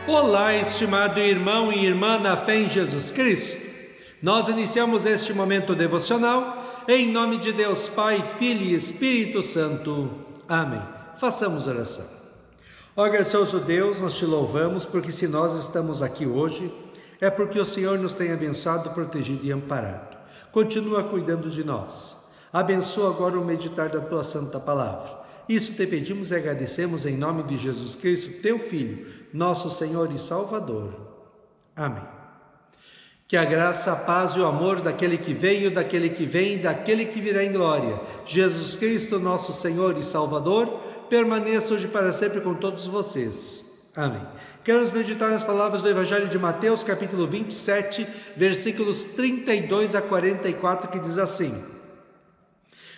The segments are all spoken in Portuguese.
Olá, estimado irmão e irmã na fé em Jesus Cristo. Nós iniciamos este momento devocional em nome de Deus Pai, Filho e Espírito Santo. Amém. Façamos oração. Ó gracioso Deus, nós te louvamos porque se nós estamos aqui hoje, é porque o Senhor nos tem abençoado, protegido e amparado. Continua cuidando de nós. Abençoa agora o meditar da tua santa palavra. Isso te pedimos e agradecemos em nome de Jesus Cristo, teu Filho, nosso Senhor e Salvador. Amém. Que a graça, a paz e o amor daquele que veio, daquele que vem e daquele que virá em glória, Jesus Cristo, nosso Senhor e Salvador, permaneça hoje para sempre com todos vocês. Amém. Queremos meditar nas palavras do Evangelho de Mateus, capítulo 27, versículos 32 a 44, que diz assim: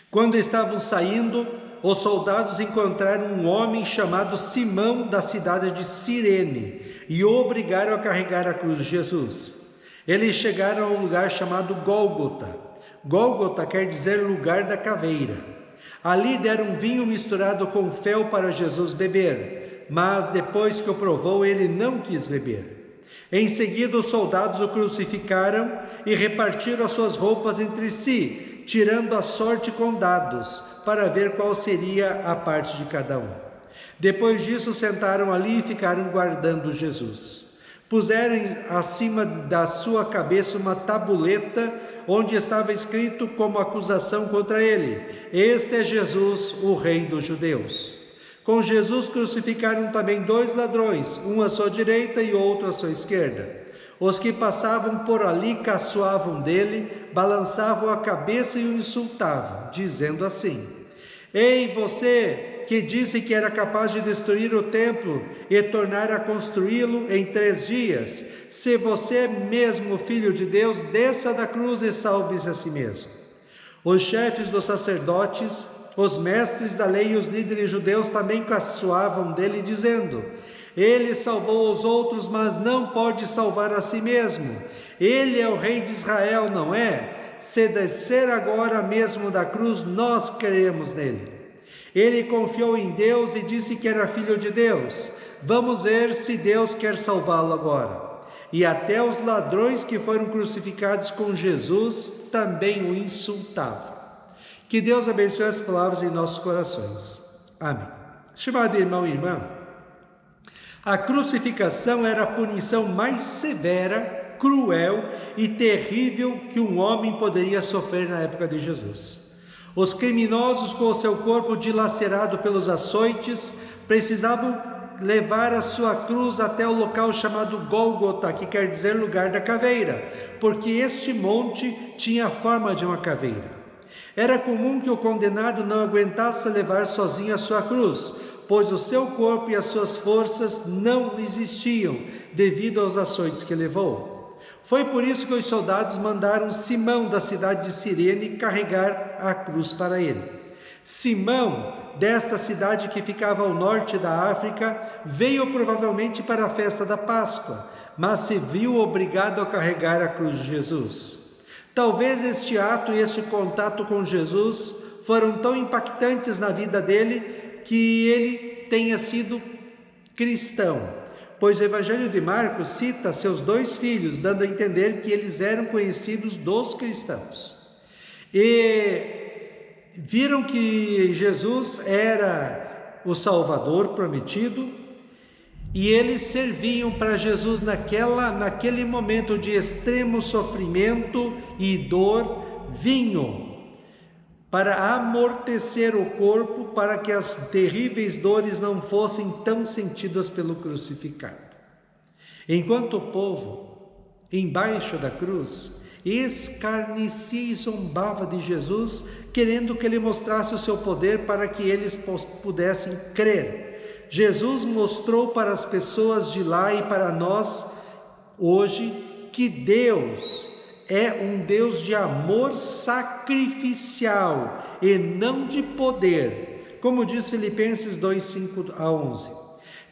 Quando estavam saindo, os soldados encontraram um homem chamado Simão, da cidade de Cirene, e o obrigaram a carregar a cruz de Jesus. Eles chegaram a um lugar chamado Gólgota. Gólgota quer dizer lugar da caveira. Ali deram vinho misturado com fel para Jesus beber, mas depois que o provou, ele não quis beber. Em seguida, os soldados o crucificaram e repartiram as suas roupas entre si, tirando a sorte com dados, para ver qual seria a parte de cada um. Depois disso, sentaram ali e ficaram guardando Jesus. Puseram acima da sua cabeça uma tabuleta, onde estava escrito como acusação contra ele: Este é Jesus, o Rei dos Judeus. Com Jesus crucificaram também 2 ladrões, um à sua direita e outro à sua esquerda. Os que passavam por ali caçoavam dele, balançavam a cabeça e o insultavam, dizendo assim: Ei, você que disse que era capaz de destruir o templo e tornar a construí-lo em 3 dias, se você é mesmo filho de Deus, desça da cruz e salve-se a si mesmo. Os chefes dos sacerdotes, os mestres da lei e os líderes judeus também caçoavam dele, dizendo: Ele salvou os outros, mas não pode salvar a si mesmo. Ele é o rei de Israel, não é? Se descer agora mesmo da cruz, nós cremos nele. Ele confiou em Deus e disse que era filho de Deus. Vamos ver se Deus quer salvá-lo agora. E até os ladrões que foram crucificados com Jesus também o insultavam. Que Deus abençoe as palavras em nossos corações. Amém. Estimado irmão e irmã, a crucificação era a punição mais severa, cruel e terrível que um homem poderia sofrer na época de Jesus. Os criminosos, com o seu corpo dilacerado pelos açoites, precisavam levar a sua cruz até o local chamado Gólgota, que quer dizer lugar da caveira, porque este monte tinha a forma de uma caveira. Era comum que o condenado não aguentasse levar sozinho a sua cruz, pois o seu corpo e as suas forças não existiam devido aos açoites que levou. Foi por isso que os soldados mandaram Simão, da cidade de Cirene, carregar a cruz para ele. Simão, desta cidade que ficava ao norte da África, veio provavelmente para a festa da Páscoa, mas se viu obrigado a carregar a cruz de Jesus. Talvez este ato e este contato com Jesus foram tão impactantes na vida dele que ele tenha sido cristão, pois o Evangelho de Marcos cita seus 2 filhos, dando a entender que eles eram conhecidos dos cristãos. E viram que Jesus era o Salvador prometido, e eles serviam para Jesus naquele momento de extremo sofrimento e dor, vinho para amortecer o corpo, para que as terríveis dores não fossem tão sentidas pelo crucificado. Enquanto o povo, embaixo da cruz, escarnecia e zombava de Jesus, querendo que ele mostrasse o seu poder para que eles pudessem crer. Jesus mostrou para as pessoas de lá e para nós hoje que Deus é um Deus de amor sacrificial e não de poder, como diz Filipenses 2, 5 a 11.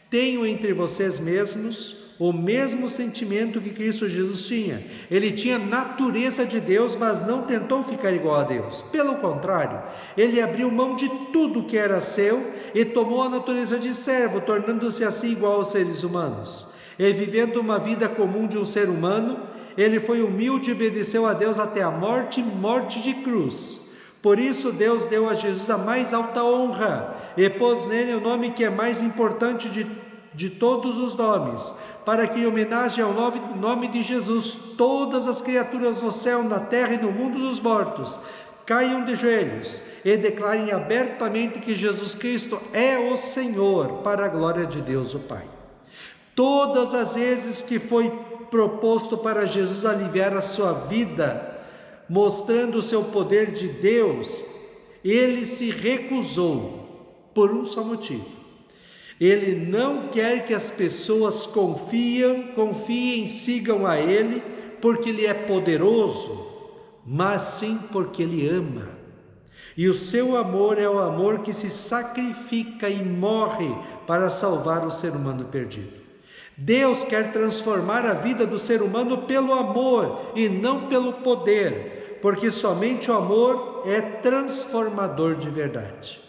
Tenham entre vocês mesmos o mesmo sentimento que Cristo Jesus tinha. Ele tinha natureza de Deus, mas não tentou ficar igual a Deus. Pelo contrário, ele abriu mão de tudo que era seu e tomou a natureza de servo, tornando-se assim igual aos seres humanos. E vivendo uma vida comum de um ser humano, ele foi humilde e obedeceu a Deus até a morte de cruz. Por isso Deus deu a Jesus a mais alta honra e pôs nele o nome que é mais importante de todos os nomes, para que, em homenagem ao nome de Jesus, todas as criaturas no céu, na terra e no mundo dos mortos caiam de joelhos e declarem abertamente que Jesus Cristo é o Senhor, para a glória de Deus o Pai. Todas as vezes que foi proposto para Jesus aliviar a sua vida, mostrando o seu poder de Deus, ele se recusou por um só motivo. Ele não quer que as pessoas confiem, sigam a ele, porque ele é poderoso, mas sim porque ele ama. E o seu amor é o amor que se sacrifica e morre para salvar o ser humano perdido. Deus quer transformar a vida do ser humano pelo amor e não pelo poder, porque somente o amor é transformador de verdade.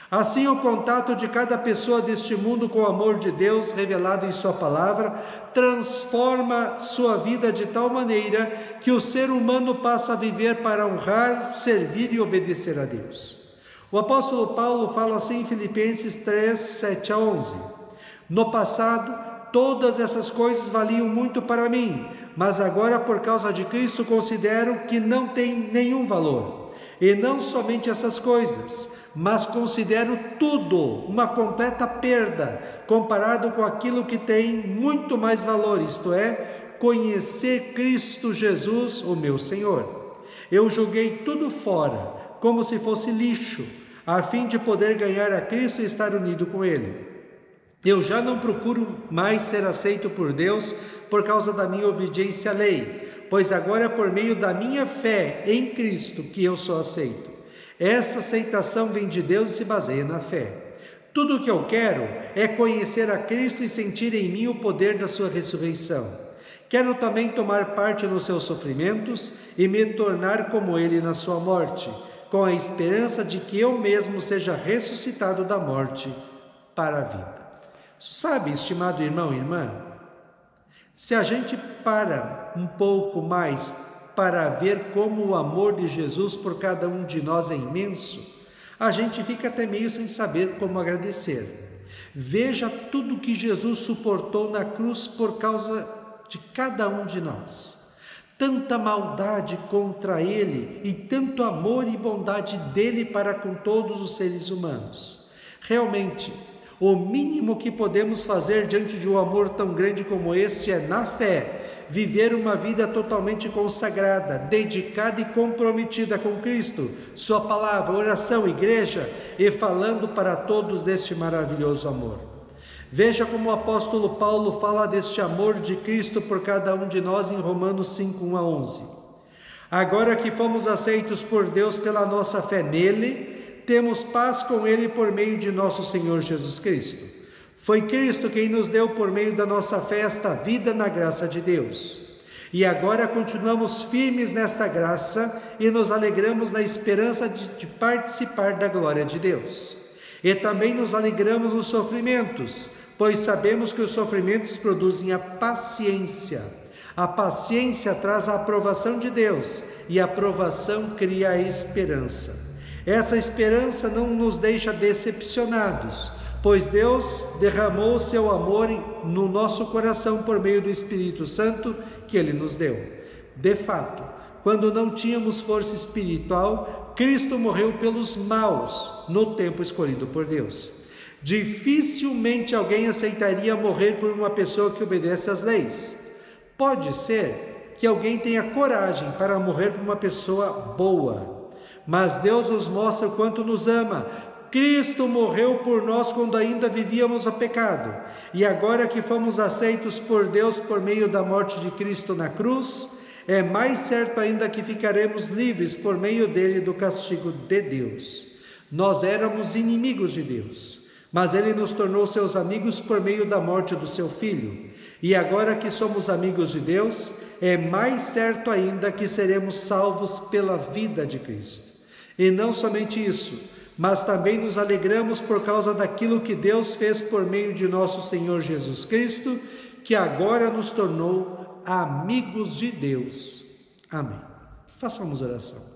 Assim, o contato de cada pessoa deste mundo com o amor de Deus revelado em sua palavra transforma sua vida de tal maneira que o ser humano passa a viver para honrar, servir e obedecer a Deus. O apóstolo Paulo fala assim em Filipenses 3, 7 a 11: No passado, todas essas coisas valiam muito para mim, mas agora, por causa de Cristo, considero que não tem nenhum valor. E não somente essas coisas, mas considero tudo uma completa perda, comparado com aquilo que tem muito mais valor, isto é, conhecer Cristo Jesus, o meu Senhor. Eu joguei tudo fora, como se fosse lixo, a fim de poder ganhar a Cristo e estar unido com Ele. Eu já não procuro mais ser aceito por Deus por causa da minha obediência à lei, pois agora é por meio da minha fé em Cristo que eu sou aceito. Essa aceitação vem de Deus e se baseia na fé. Tudo o que eu quero é conhecer a Cristo e sentir em mim o poder da sua ressurreição. Quero também tomar parte nos seus sofrimentos e me tornar como Ele na sua morte, com a esperança de que eu mesmo seja ressuscitado da morte para a vida. Sabe, estimado irmão e irmã, se a gente para um pouco mais para ver como o amor de Jesus por cada um de nós é imenso, a gente fica até meio sem saber como agradecer. Veja tudo que Jesus suportou na cruz por causa de cada um de nós. Tanta maldade contra Ele e tanto amor e bondade dele para com todos os seres humanos. Realmente, o mínimo que podemos fazer diante de um amor tão grande como este é, na fé, viver uma vida totalmente consagrada, dedicada e comprometida com Cristo, sua palavra, oração, igreja, e falando para todos deste maravilhoso amor. Veja como o apóstolo Paulo fala deste amor de Cristo por cada um de nós em Romanos 5, 1 a 11. Agora que fomos aceitos por Deus pela nossa fé nele, temos paz com Ele por meio de nosso Senhor Jesus Cristo. Foi Cristo quem nos deu por meio da nossa fé esta vida na graça de Deus. E agora continuamos firmes nesta graça e nos alegramos na esperança de participar da glória de Deus. E também nos alegramos nos sofrimentos, pois sabemos que os sofrimentos produzem a paciência. A paciência traz a aprovação de Deus e a aprovação cria a esperança. Essa esperança não nos deixa decepcionados, pois Deus derramou o seu amor no nosso coração por meio do Espírito Santo que Ele nos deu. De fato, quando não tínhamos força espiritual, Cristo morreu pelos maus no tempo escolhido por Deus. Dificilmente alguém aceitaria morrer por uma pessoa que obedece às leis. Pode ser que alguém tenha coragem para morrer por uma pessoa boa, mas Deus nos mostra o quanto nos ama. Cristo morreu por nós quando ainda vivíamos o pecado, e agora que fomos aceitos por Deus por meio da morte de Cristo na cruz, é mais certo ainda que ficaremos livres por meio dele do castigo de Deus. Nós éramos inimigos de Deus, mas Ele nos tornou seus amigos por meio da morte do seu Filho, e agora que somos amigos de Deus, é mais certo ainda que seremos salvos pela vida de Cristo. E não somente isso, mas também nos alegramos por causa daquilo que Deus fez por meio de nosso Senhor Jesus Cristo, que agora nos tornou amigos de Deus. Amém. Façamos oração.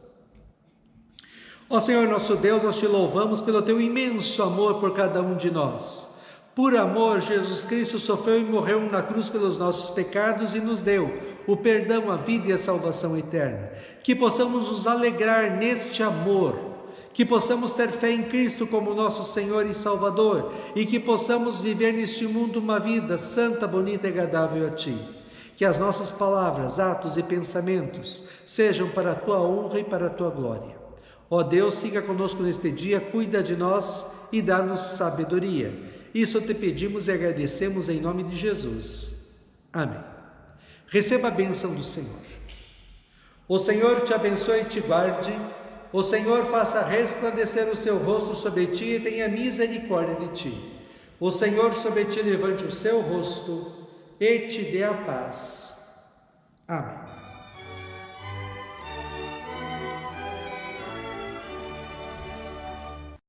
Ó Senhor nosso Deus, nós te louvamos pelo teu imenso amor por cada um de nós. Por amor, Jesus Cristo sofreu e morreu na cruz pelos nossos pecados e nos deu o perdão, a vida e a salvação eterna. Que possamos nos alegrar neste amor, que possamos ter fé em Cristo como nosso Senhor e Salvador e que possamos viver neste mundo uma vida santa, bonita e agradável a Ti. Que as nossas palavras, atos e pensamentos sejam para a Tua honra e para a Tua glória. Ó Deus, siga conosco neste dia, cuida de nós e dá-nos sabedoria. Isso te pedimos e agradecemos em nome de Jesus. Amém. Receba a bênção do Senhor. O Senhor te abençoe e te guarde. O Senhor faça resplandecer o seu rosto sobre ti e tenha misericórdia de ti. O Senhor sobre ti levante o seu rosto e te dê a paz. Amém.